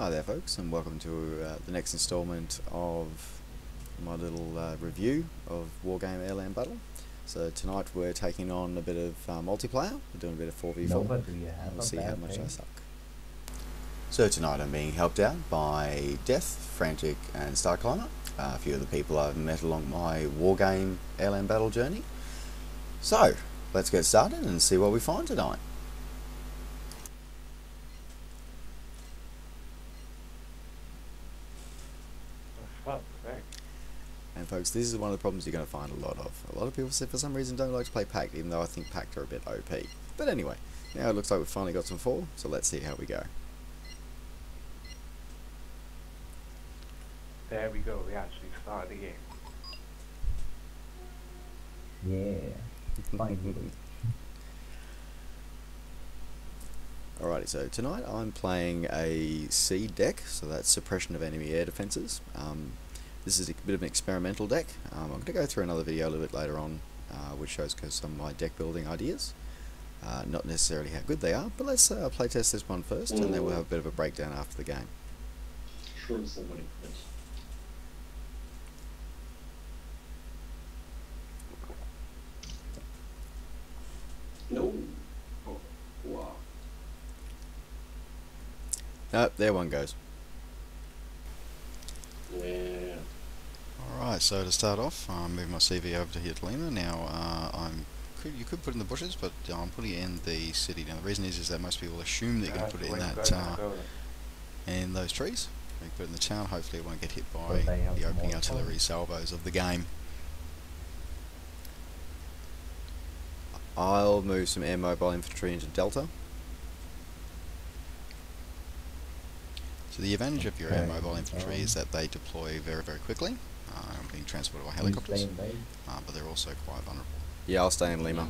Hi there folks, and welcome to the next installment of my little review of Wargame Airland Battle. So tonight we're taking on a bit of multiplayer. We're doing a bit of 4v4, and we'll see how much I suck. So tonight I'm being helped out by Death, Frantic and Star Climber, a few of the people I've met along my Wargame Airland Battle journey. So let's get started and see what we find tonight. And folks, this is one of the problems you're going to find a lot of. A lot of people for some reason don't like to play Pact, even though I think Pact are a bit OP. But anyway, now it looks like we've finally got some fall, so let's see how we go. There we go, we actually started the game. Yeah, finally. Alrighty, so tonight I'm playing a SEAD deck, so that's Suppression of Enemy Air Defences. This is a bit of an experimental deck. I'm going to go through another video a little bit later on, which shows some of my deck building ideas. Not necessarily how good they are, but let's play test this one first, and then we'll have a bit of a breakdown after the game. Sure, somebody quit. No. Oh, wow. Nope, there one goes. Yeah. Alright, so to start off, I'm moving my CV over to here to Lima. Now, you could put it in the bushes, but I'm putting it in the city. Now, the reason is that most people assume that you're going to put it in that in those trees. You put it in the town. Hopefully, it won't get hit by the opening artillery salvos of the game. I'll move some air mobile infantry into Delta. So the advantage of your air mobile infantry is that they deploy very, very quickly, being transported by helicopters, but they're also quite vulnerable. Yeah, I'll stay in Lima.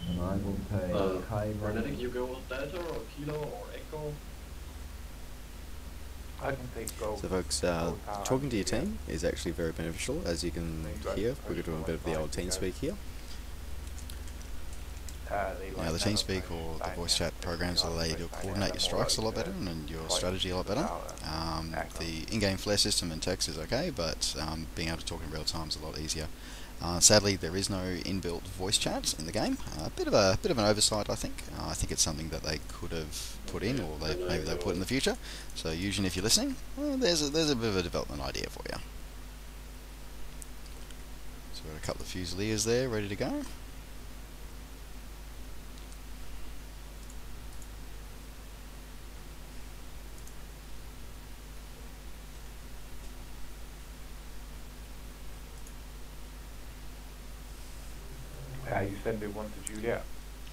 And I will take Frenetic, you go with Delta or Kilo or Echo? I can take Go. So folks, talking to your team is actually very beneficial, as you can hear. We're doing a bit of the old TeamSpeak here. Now the TeamSpeak or the voice chat programs allow you to coordinate your strikes a lot better and your strategy a lot better. The in-game flare system and text is okay, but being able to talk in real time is a lot easier. Sadly, there is no inbuilt voice chat in the game. A bit of an oversight, I think. I think it's something that they could have put in, or maybe they'll put in the future. So, Eugene, if you're listening, there's a bit of a development idea for you. So we've got a couple of Fusiliers there, ready to go. You send it one to Julia.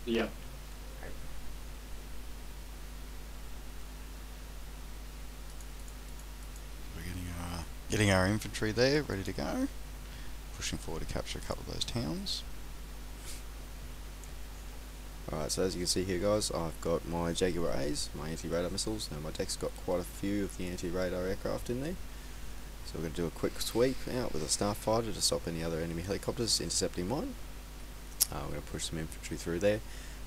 Yeah. We're getting our infantry there, ready to go. Pushing forward to capture a couple of those towns. Alright, so as you can see here guys, I've got my Jaguar A's, my anti-radar missiles. Now my deck's got quite a few of the anti-radar aircraft in there. So we're going to do a quick sweep out with a starfighter to stop any other enemy helicopters intercepting mine. I'm going to push some infantry through there.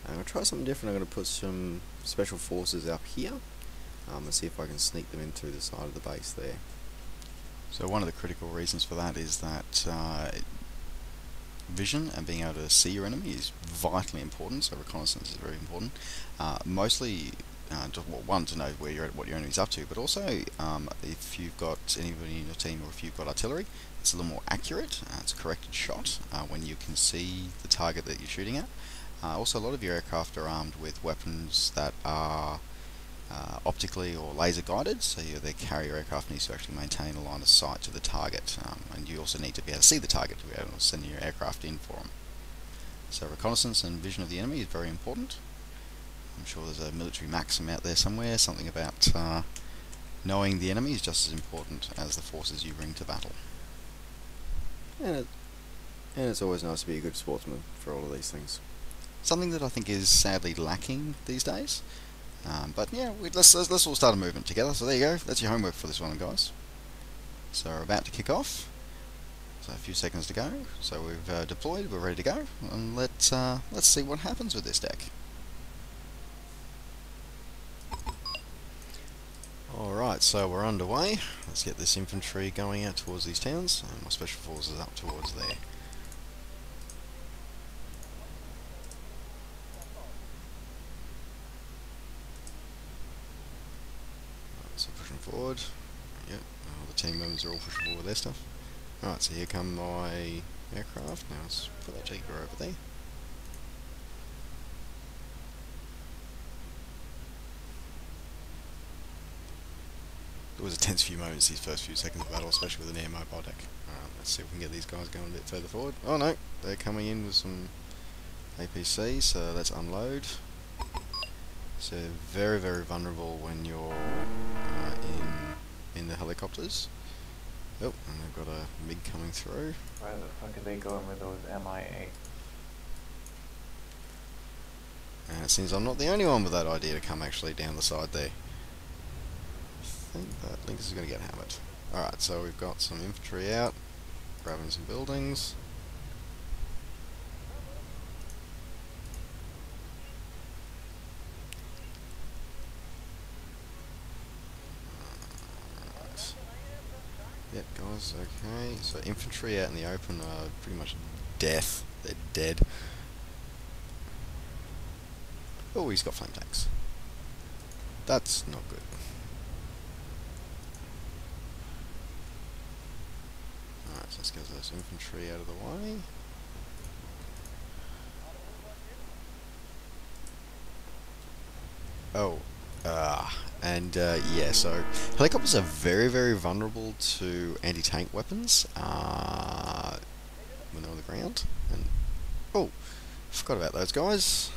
I'm going to try something different. I'm going to put some special forces up here and see if I can sneak them in through the side of the base there. So one of the critical reasons for that is that vision and being able to see your enemy is vitally important, so reconnaissance is very important. Mostly just one, to know where you're at, what your enemy's up to, but also if you've got anybody in your team or if you've got artillery, it's a little more accurate. It's a corrected shot when you can see the target that you're shooting at. Also, a lot of your aircraft are armed with weapons that are optically or laser guided, so the carrier aircraft needs to actually maintain a line of sight to the target, and you also need to be able to see the target to be able to send your aircraft in for them. So reconnaissance and vision of the enemy is very important. I'm sure there's a military maxim out there somewhere, something about knowing the enemy is just as important as the forces you bring to battle. And it's always nice to be a good sportsman for all of these things. Something that I think is sadly lacking these days. But yeah, let's all start a movement together. So there you go. That's your homework for this one, guys. So we're about to kick off. So a few seconds to go. So we've deployed. We're ready to go. And let's see what happens with this deck. Alright, so we're underway. Let's get this infantry going out towards these towns, and my special forces up towards there. So pushing forward. Yep, all the team members are all pushing forward their stuff. Alright, so here come my aircraft. Now let's put that Jaeger over there. It was a tense few moments these first few seconds of battle, especially with an air mobile deck. Let's see if we can get these guys going a bit further forward. Oh no, they're coming in with some APC, so let's unload. So very, very vulnerable when you're in the helicopters. Oh, and they've got a MiG coming through. Where the fuck are they going with those MIA? And it seems I'm not the only one with that idea to come actually down the side there. I think that Lynx is going to get hammered. Alright, so we've got some infantry out, grabbing some buildings. Alright. Yep, guys, okay. So infantry out in the open are pretty much death. They're dead. Oh, he's got flame tanks. That's not good. Alright, so let's get those infantry out of the way. Oh, yeah, so helicopters are very, very vulnerable to anti-tank weapons when they're on the ground. And oh, forgot about those guys.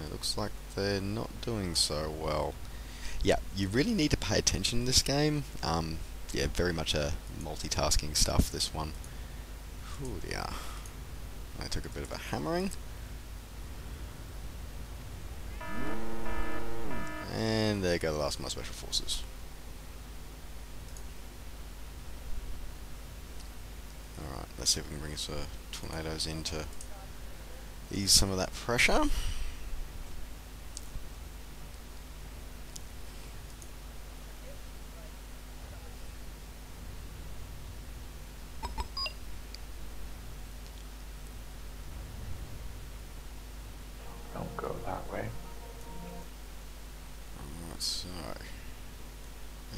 It looks like they're not doing so well. Yeah, you really need to pay attention in this game. Yeah, very much a multitasking stuff, this one. Ooh, yeah. I took a bit of a hammering. And there go the last of my special forces. Alright, let's see if we can bring some tornadoes in to ease some of that pressure. Don't go that way. Alright, so...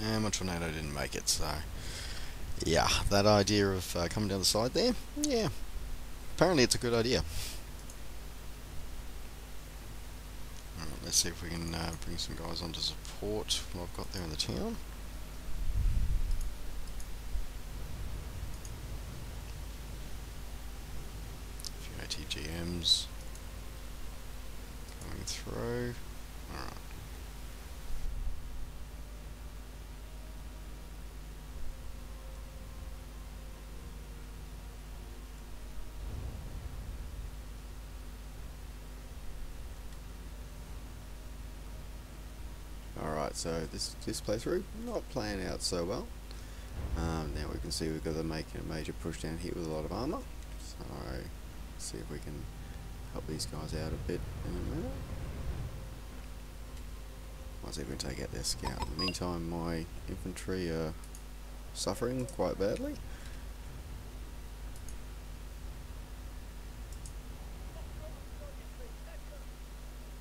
and my tornado didn't make it, so... yeah, that idea of coming down the side there, yeah, apparently it's a good idea. Alright, let's see if we can bring some guys on to support what I've got there in the town. A few ATGMs coming through. Alright. Alright, so this playthrough not playing out so well. Now we can see we've got to make a major push down here with a lot of armour. So let's see if we can help these guys out a bit in a minute. Might see if we can take out their scout. In the meantime, my infantry are suffering quite badly.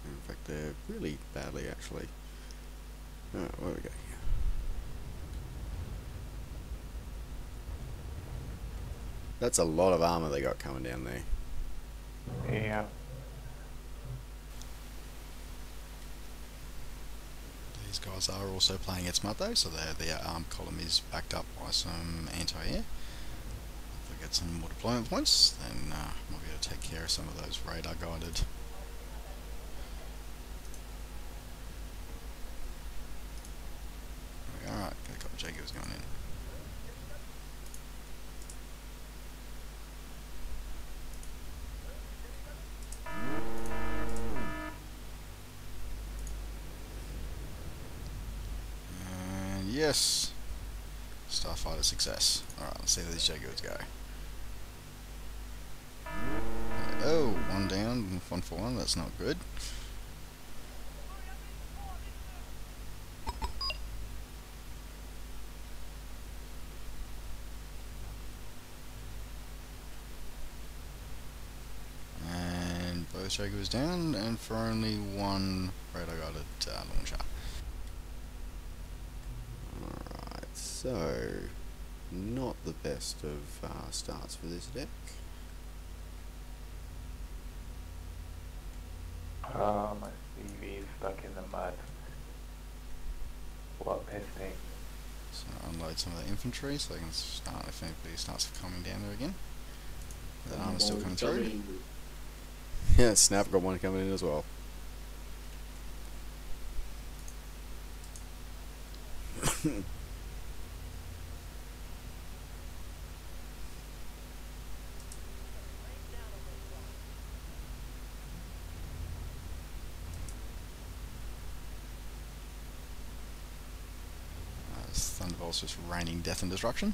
In fact, they're really badly actually. Alright, where we go here? That's a lot of armour they got coming down there. Yeah. These guys are also playing it smart though, so their arm column is backed up by some anti-air. If we get some more deployment points, then we'll be able to take care of some of those radar guided. Alright, got a couple of Jaguars going in. And yes! Starfighter success. Alright, let's see how these Jaguars go. Oh, one down, 1 for 1, that's not good. Jaguar's down, and for only one radar guided launcher. Alright, so not the best of starts for this deck. My CV is stuck in the mud. What pissing? So unload some of the infantry so they can start, if anybody starts coming down there again. That armor's still coming through. Yeah, Snap got one coming in as well. Thunderbolt's just raining death and destruction.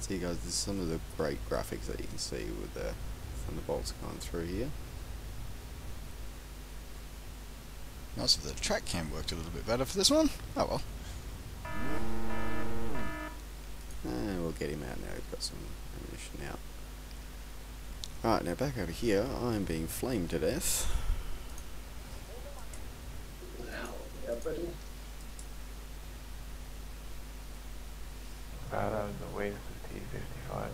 See guys, this is some of the great graphics that you can see with the Thunderbolts going through here. Nice if the track cam worked a little bit better for this one. Oh well. And we'll get him out now, we've got some ammunition out. Right, now back over here, I'm being flamed to death. Yeah, buddy. That was a waste of T-55.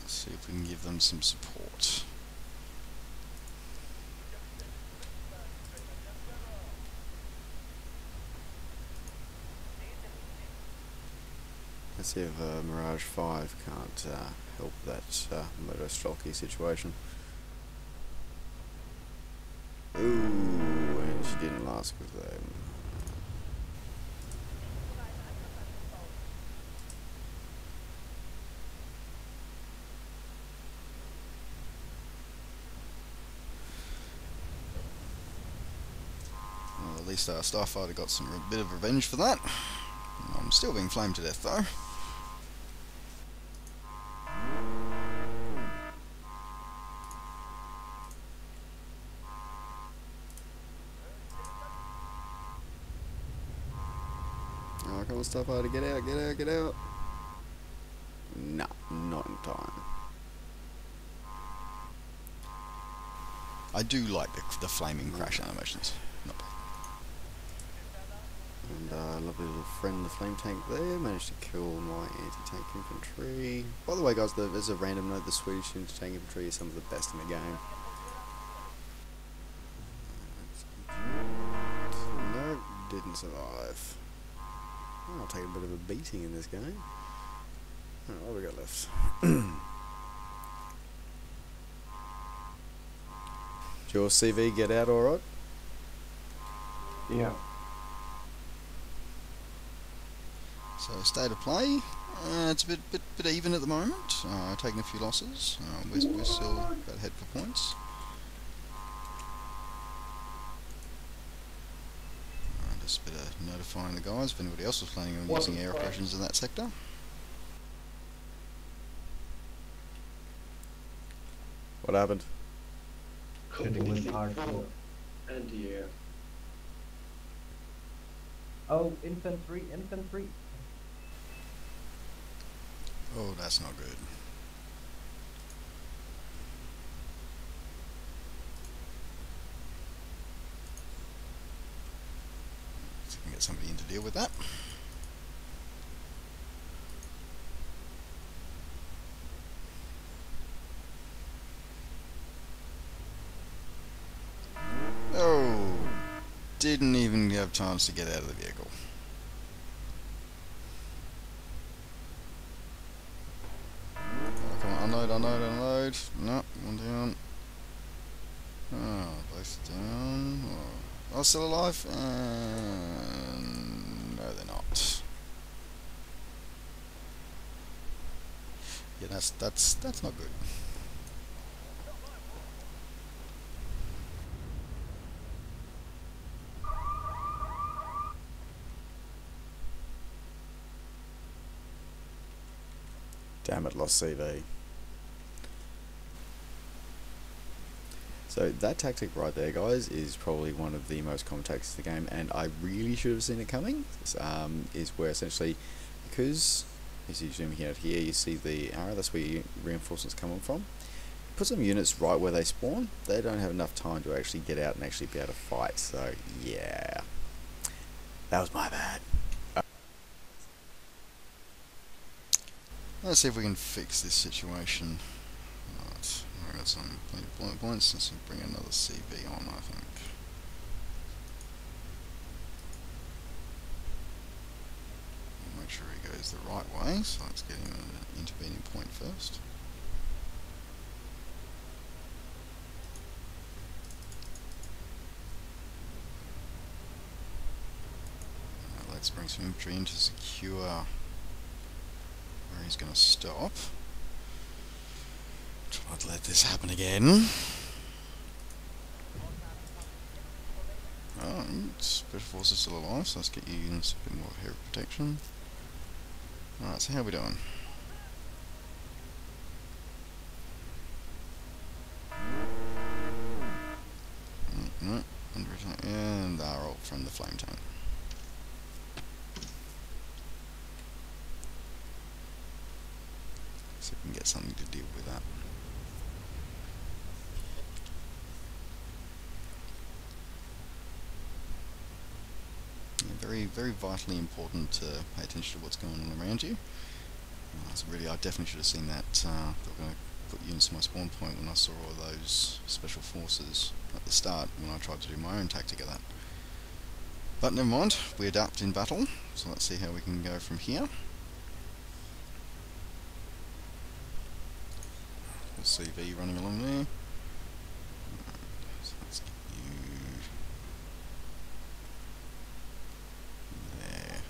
Let's see if we can give them some support. Let's see if Mirage 5 can't help that motor Strelky situation. Ooh, and she didn't last with them. Well, at least our Starfighter got some bit of revenge for that. I'm still being flamed to death though. Oh, come on, Starfighter, get out, get out, get out. No, not in time. I do like the flaming crash animations. Not bad. And lovely little friend, the flame tank there, managed to kill my anti-tank infantry. By the way guys, as a random note, the Swedish anti-tank infantry is some of the best in the game. No, didn't survive. Oh, I'll take a bit of a beating in this game. Oh, what have we got left? Did your CV get out alright? Yeah. So state of play, it's a bit even at the moment. Taking a few losses. We're still about ahead for points. Just a bit of notifying the guys if anybody else was planning on using air operations in that sector. What happened? Win RTR. Anti-air. Oh, infantry, infantry. Oh, that's not good. So we can get somebody in to deal with that. Oh, didn't even have chance to get out of the vehicle. Come on, unload, unload, unload. No, one down. Oh, both down. Oh, still alive? No, they're not. Yeah, that's not good. Damn it, lost CV. So that tactic right there, guys, is probably one of the most common tactics of the game, and I really should have seen it coming. Is where essentially, because as you zoom out here, you see the arrow, that's where your reinforcements coming from. Put some units right where they spawn, they don't have enough time to actually get out and actually be able to fight, so yeah. That was my bad. Let's see if we can fix this situation. Right, I got some plenty of bullet points. Let's bring another CV on, I think. Make sure he goes the right way, so let's get him an intervening point first. Let's bring some infantry in to secure where he's going to stop. Try not to let this happen again. Oh, Special Forces still alive, so let's get you in a bit more hero protection. Alright, so how are we doing? No, under attack, and they're all from the flame tank. See if we can get something to deal with that. Yeah, very vitally important to pay attention to what's going on around you. So really, I definitely should have seen that. They were going to put units to my spawn point when I saw all those special forces at the start when I tried to do my own tactic of that. But never mind, we adapt in battle, so let's see how we can go from here. CV running along there. So let's get you there.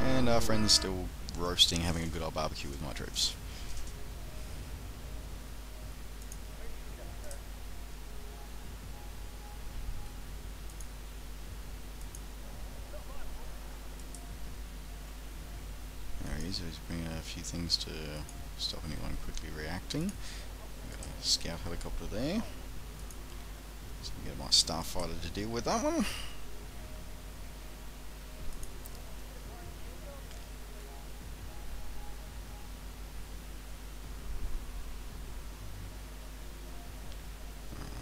And our friend's still roasting, having a good old barbecue with my troops. So he's bringing a few things to stop anyone quickly reacting. We've got a scout helicopter there. So we get my starfighter to deal with that one.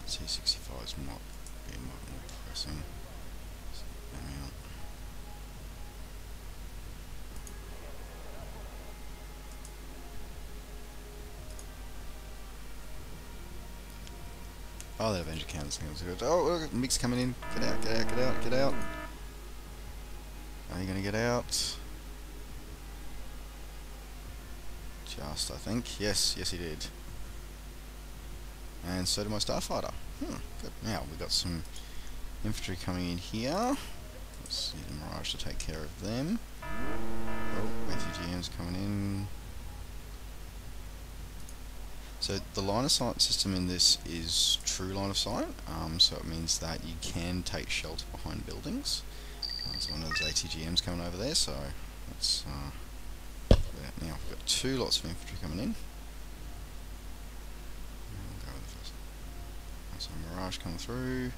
T-65 is not being more pressing. So let me out. Oh, that Avenger counts. Oh, look, Mick's coming in. Get out, get out, get out, get out. Are you going to get out? Just, I think. Yes, yes he did. And so did my starfighter. Good. Now, we've got some infantry coming in here. Let's use the Mirage to take care of them. Oh, ATGM's coming in. So the line of sight system in this is true line of sight, so it means that you can take shelter behind buildings. So one of those ATGMs coming over there, so let's now we've got two lots of infantry coming in. We'll go with the first. So Mirage coming through,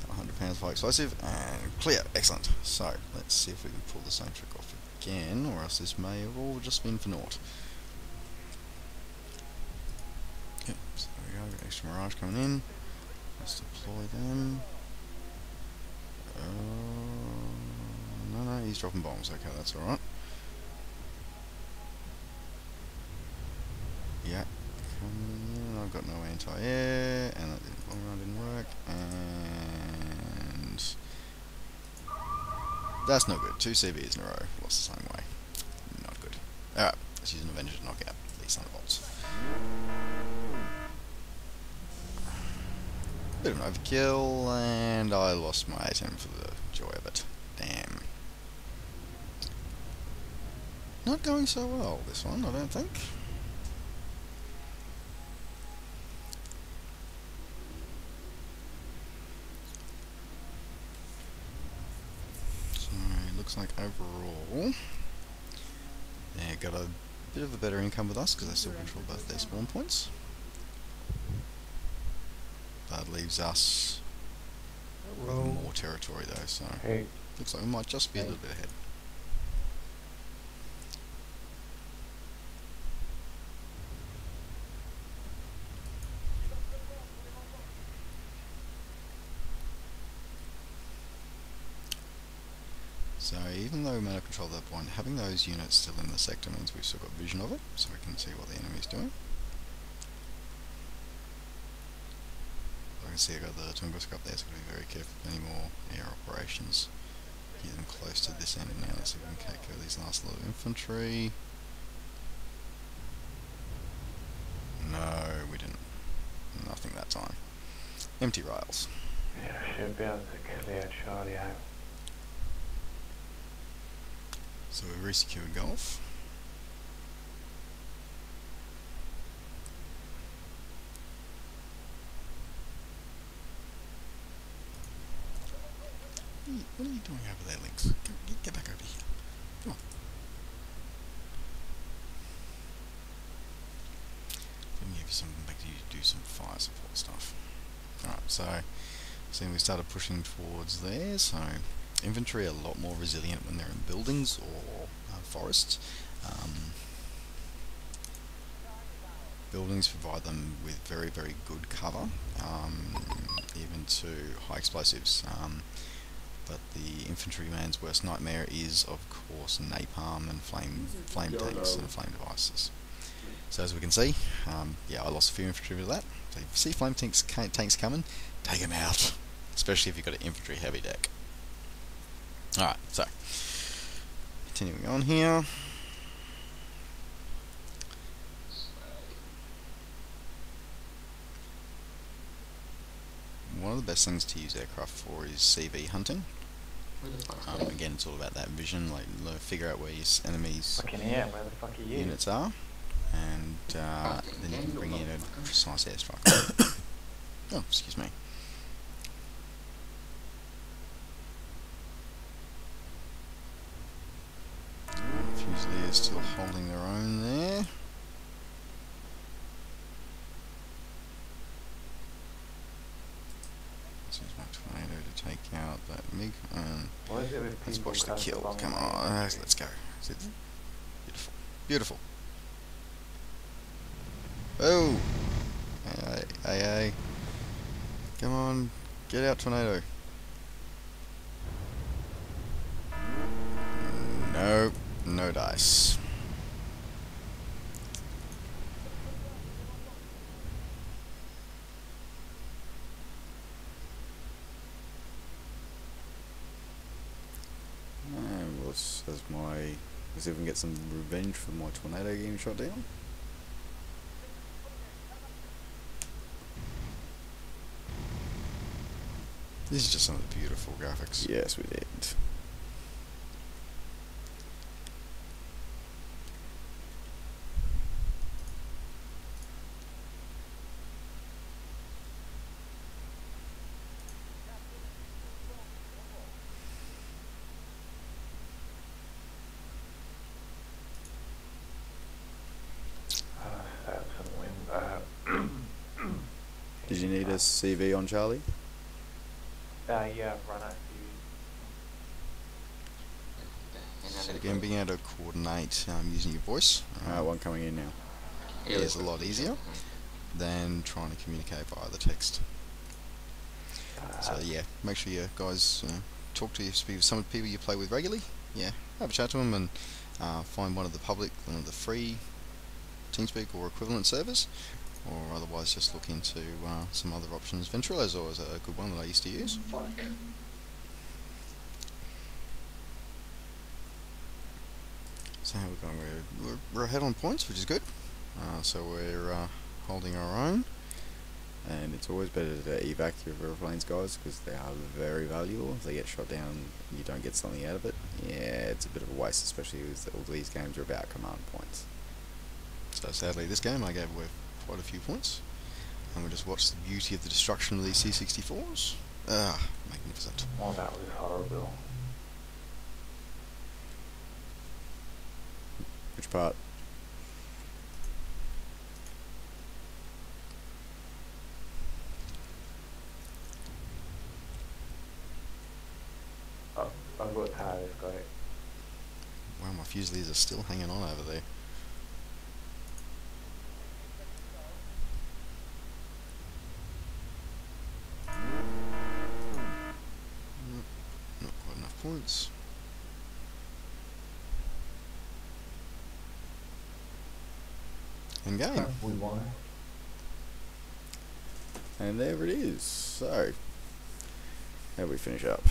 100 pounds of explosive, and clear. Excellent. So let's see if we can pull the same trick off again, or else this may have all just been for naught. Yep, so there we go, got extra Mirage coming in. Let's deploy them. No, he's dropping bombs. Okay, that's alright. Yeah, coming in. I've got no anti-air, and that didn't work, and that's no good. 2 CVs in a row, lost the same way. Not good. Alright, let's use an Avenger to knock out these Thunderbolts. Bit of an overkill, and I lost my A10 for the joy of it. Damn. Not going so well, this one, I don't think. looks like overall they got a bit of a better income with us because they still control both their spawn points. That leaves us with more territory though, so Hey, looks like we might just be a little bit ahead. So even though we may not control that point, having those units still in the sector means we've still got vision of it, so we can see what the enemy's doing. I can see I got the Tunguska up there, so we've got to be very careful with any more air operations. Get them close to this end now. Let's see if we can take out these last lot of infantry. No, we didn't. Nothing that time. Empty rails. yeah, I should be able to clear Charlie out. So we re-secured Gulf. What are you doing over there, Lynx? Get back over here. Come on. Let me give you some, make you do some fire support stuff. Alright, so we started pushing towards there, so infantry are a lot more resilient when they're in buildings or forests. Buildings provide them with very, very good cover, even to high explosives. But the infantryman's worst nightmare is, of course, napalm and flame tanks and flame devices. So as we can see, yeah, I lost a few infantry with that. So if you see flame tanks coming, take them out, especially if you've got an infantry heavy deck. Alright, so continuing on here. One of the best things to use aircraft for is CV hunting. Again, it's all about that vision, like figure out where your enemies' Fucking yeah, where the fuck are you? units are, and then you can bring in a precise airstrike. Oh, excuse me. Fusiliers still holding their own there. This is my tornado to take out that MiG, and What is it with let's people watch the coming kill. along Come with on, me? let's go. Beautiful, beautiful. Oh, hey, come on, get out, tornado. Nope, no dice. And let's see if we can get some revenge for my tornado getting shot down. This is just some of the beautiful graphics. Yes, we did. That's some wind. Did you need a CV on Charlie? Yeah, run out So again, being able to coordinate using your voice One coming in now. is a lot easier than trying to communicate via the text. So yeah, make sure you guys talk to some of the people you play with regularly. Yeah, have a chat to them and find one of the free TeamSpeak or equivalent servers, or otherwise just look into some other options. Ventrilo is always a good one that I used to use. Fuck. So how we're going? We're ahead on points, which is good. So we're holding our own. And it's always better to evac your airplanes, guys, because they are very valuable. If they get shot down, you don't get something out of it. Yeah, it's a bit of a waste, especially as all these games are about command points. So sadly, this game I gave away quite a few points, and we just watched the beauty of the destruction of these C-64s. Ah, magnificent. Oh, that was horrible. Which part? Oh, I've got tires, got it. Wow, my Fusiliers are still hanging on over there. Nope, not quite enough points. Endgame. We won. And there it is. So, how do we finish up?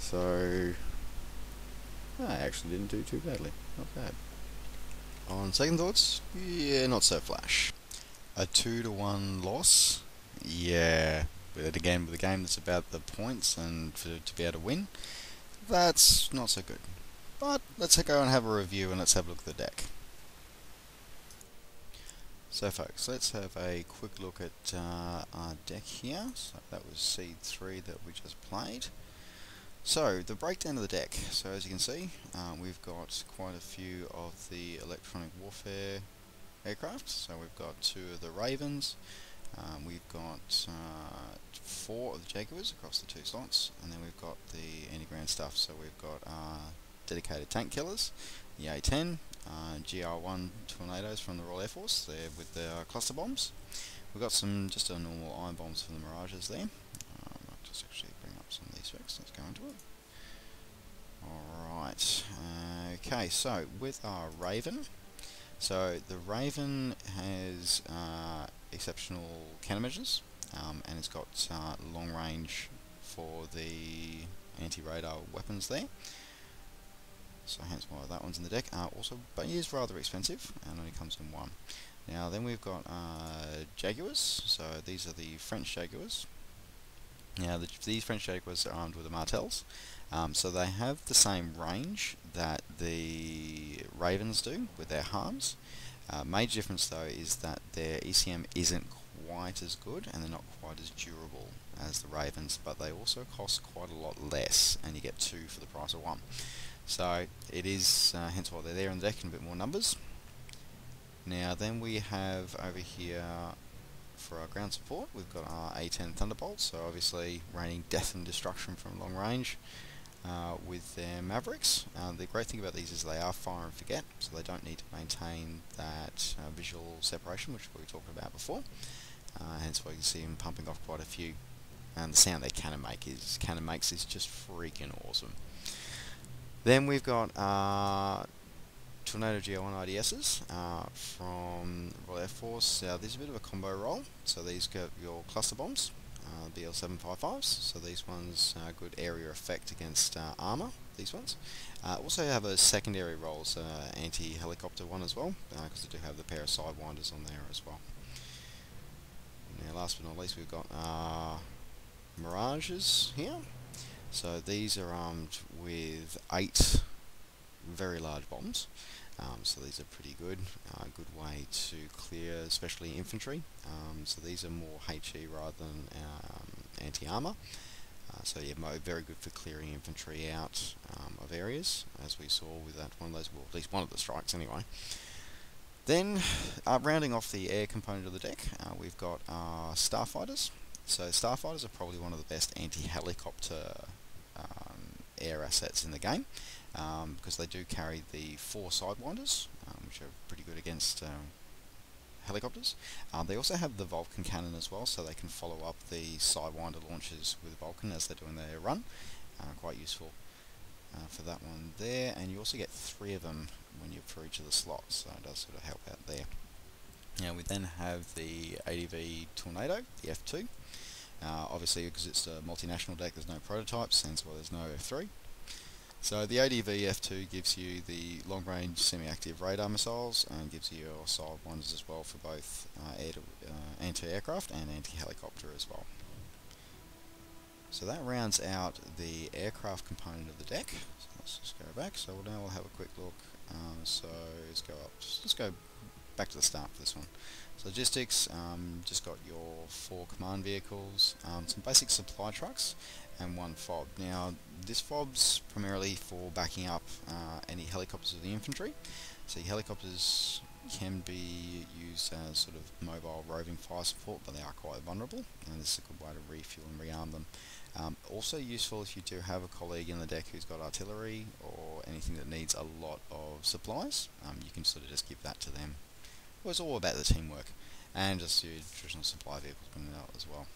So, I actually didn't do too badly. Not bad. On second thoughts, yeah, not so flash. A 2-1 loss, yeah. With a game that's about the points and to be able to win, that's not so good. But let's go and have a review and let's have a look at the deck. So folks, let's have a quick look at our deck here. So that was SEAD 3 that we just played. So, the breakdown of the deck. So as you can see, we've got quite a few of the electronic warfare aircraft. So we've got 2 of the Ravens, we've got 4 of the Jaguars across the 2 slots, and then we've got the anti-ground stuff. So we've got dedicated tank killers, the A-10, GR1 tornadoes from the Royal Air Force, there with the cluster bombs. We've got some just normal iron bombs from the Mirages there. I'll just actually bring up some of these specs. Let's go into it. Alright, okay, so with our Raven, so the Raven has exceptional countermeasures, and it's got long range for the anti-radar weapons there. So hence why that one's in the deck. Also, but it is rather expensive and only comes in 1. Now then we've got Jaguars. So these are the French Jaguars. Now these French Jaguars are armed with the Martels. So they have the same range that the Ravens do with their harms. Major difference though is that their ECM isn't quite as good and they're not quite as durable as the Ravens, but they also cost quite a lot less, and you get 2 for the price of 1. So it is hence why they're there in the deck in a bit more numbers. Now then we have over here for our ground support, we've got our A-10 Thunderbolts, so obviously raining death and destruction from long range with their Mavericks. The great thing about these is they are fire and forget, so they don't need to maintain that visual separation, which we talked about before. Hence why you can see them pumping off quite a few. And the sound their cannon makes is just freaking awesome. Then we've got Tornado GR1 IDSs from Royal Air Force. These are a bit of a combo roll. So these got your cluster bombs, BL755s. So these ones good area effect against armor. These ones also have a secondary role, so anti-helicopter one as well, because they do have the pair of sidewinders on there as well. Now, last but not least, we've got Mirages here. So these are armed with 8 very large bombs. So these are pretty good. Good way to clear, especially infantry. So these are more HE rather than anti-armor. So yeah, very good for clearing infantry out of areas, as we saw with that one of those, well, at least one of the strikes anyway. Then, rounding off the air component of the deck, we've got our Starfighters. So Starfighters are probably one of the best anti-helicopter air assets in the game, because they do carry the 4 sidewinders, which are pretty good against helicopters. They also have the Vulcan cannon as well, so they can follow up the sidewinder launches with Vulcan as they're doing their run. Quite useful for that one there, and you also get 3 of them when you're for each of the slots, so it does sort of help out there. Now we then have the ADV Tornado, the F2. Obviously, because it's a multinational deck, there's no prototypes, hence why there's no F3. So the ADV F2 gives you the long-range semi-active radar missiles and gives you your sidewinders as well for both anti-aircraft and anti-helicopter as well. So that rounds out the aircraft component of the deck. So let's just go back. So now we'll have a quick look. So let's go up. Let's go back to the start for this one. So logistics, just got your 4 command vehicles, some basic supply trucks, and 1 FOB. Now this FOB's primarily for backing up any helicopters of the infantry. So helicopters can be used as sort of mobile roving fire support, but they are quite vulnerable, and this is a good way to refuel and rearm them. Also useful if you do have a colleague in the deck who's got artillery or anything that needs a lot of supplies. You can sort of just give that to them. Well, it's all about the teamwork, and just your traditional supply vehicles bringing it out as well.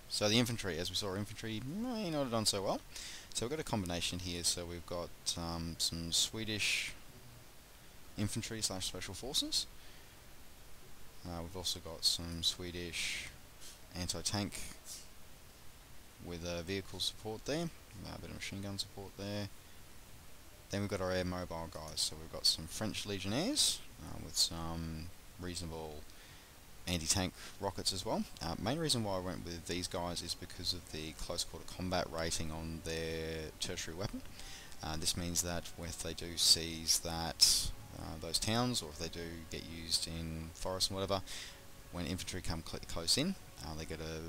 So the infantry, as we saw, infantry may not have done so well. So we've got a combination here. So we've got some Swedish infantry / special forces. We've also got some Swedish anti-tank with vehicle support there, a bit of machine gun support there. Then we've got our air mobile guys. So we've got some French legionnaires with some reasonable anti-tank rockets as well. Main reason why I went with these guys is because of the close quarter combat rating on their tertiary weapon. This means that if they do seize those towns, or if they do get used in forests and whatever, when infantry come close in, they get a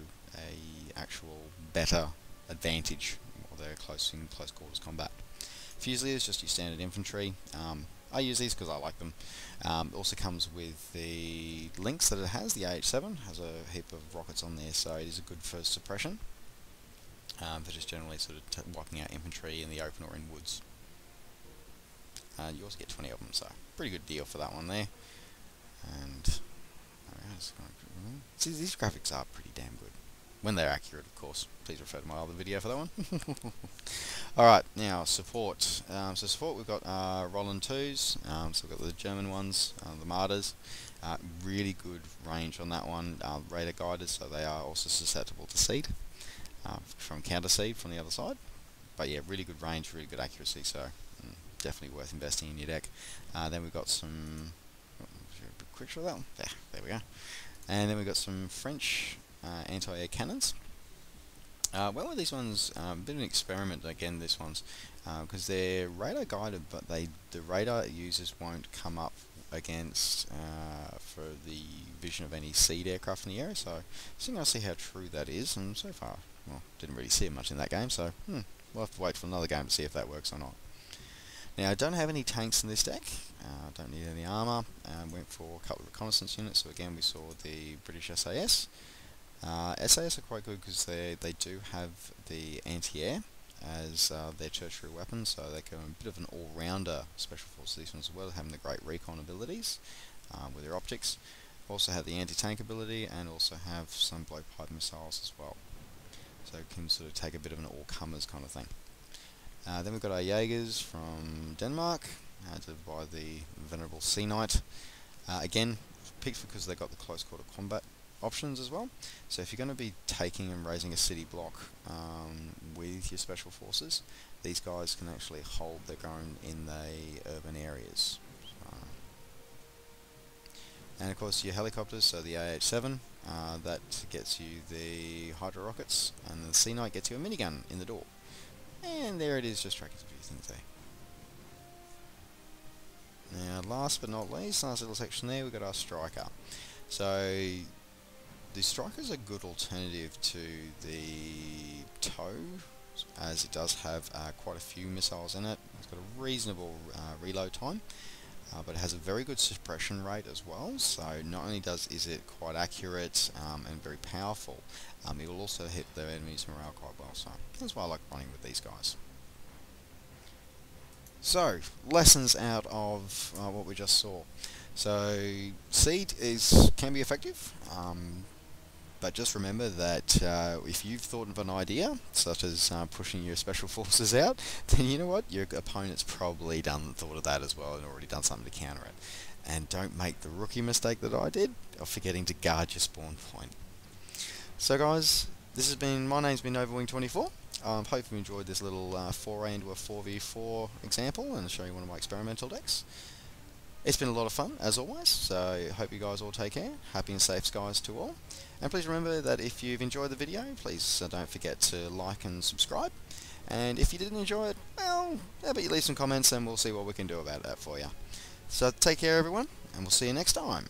actual better advantage while they're close quarters combat. Fusiliers, just your standard infantry. I use these because I like them. It also comes with the links that it has. The AH7 has a heap of rockets on there, so it is a good for suppression. For just generally sort of wiping out infantry in the open or in woods. You also get 20 of them, so pretty good deal for that one there. And see, these graphics are pretty damn good. When they're accurate, of course. Please refer to my other video for that one. Alright, now support. So support, we've got Roland 2s, so we've got the German ones, the Martyrs. Really good range on that one. Radar guided, so they are also susceptible to SEAD, from counter SEAD from the other side. But yeah, really good range, really good accuracy, so definitely worth investing in your deck. Then we've got some... quick shot of that one. There we go. And then we've got some French anti-air cannons. Well, with these ones, a bit of an experiment again. This one's because they're radar guided, but the radar users won't come up against for the vision of any SEAD aircraft in the area. So, I'll see how true that is. And so far, well, didn't really see it much in that game. So, we'll have to wait for another game to see if that works or not. Now, I don't have any tanks in this deck. I don't need any armour. Went for a couple of reconnaissance units. So again, we saw the British SAS. SAS are quite good because they do have the anti-air as their tertiary weapon, so they go a bit of an all-rounder special force. These ones as well, having the great recon abilities with their optics. Also have the anti-tank ability, and also have some blowpipe missiles as well. So it can sort of take a bit of an all-comers kind of thing. Then we've got our Jaegers from Denmark, by the venerable Sea Knight. Again, picked because they got the close quarter combat options as well. So if you're going to be taking and raising a city block with your special forces, these guys can actually hold their ground in the urban areas. And of course your helicopters, so the AH7, that gets you the Hydra rockets, and the Sea Knight gets you a minigun in the door. And there it is, just tracking a few things there. Now, last but not least, last little section there, we've got our Striker. So, the Striker's a good alternative to the TOW, as it does have quite a few missiles in it. It's got a reasonable reload time, but it has a very good suppression rate as well. So, not only is it quite accurate and very powerful, it will also hit the enemy's morale quite well. So, that's why I like running with these guys. So, lessons out of what we just saw. So, SEAD can be effective, but just remember that if you've thought of an idea, such as pushing your special forces out, then you know what, your opponent's probably thought of that as well and already done something to counter it. And don't make the rookie mistake that I did of forgetting to guard your spawn point. So guys, my name's been Overwing24. Hope you enjoyed this little foray into a 4v4 example and show you one of my experimental decks. It's been a lot of fun, as always, so hope you guys all take care. Happy and safe skies to all. And please remember that if you've enjoyed the video, please don't forget to like and subscribe. And if you didn't enjoy it, well, how about you leave some comments and we'll see what we can do about that for you. So take care everyone, and we'll see you next time.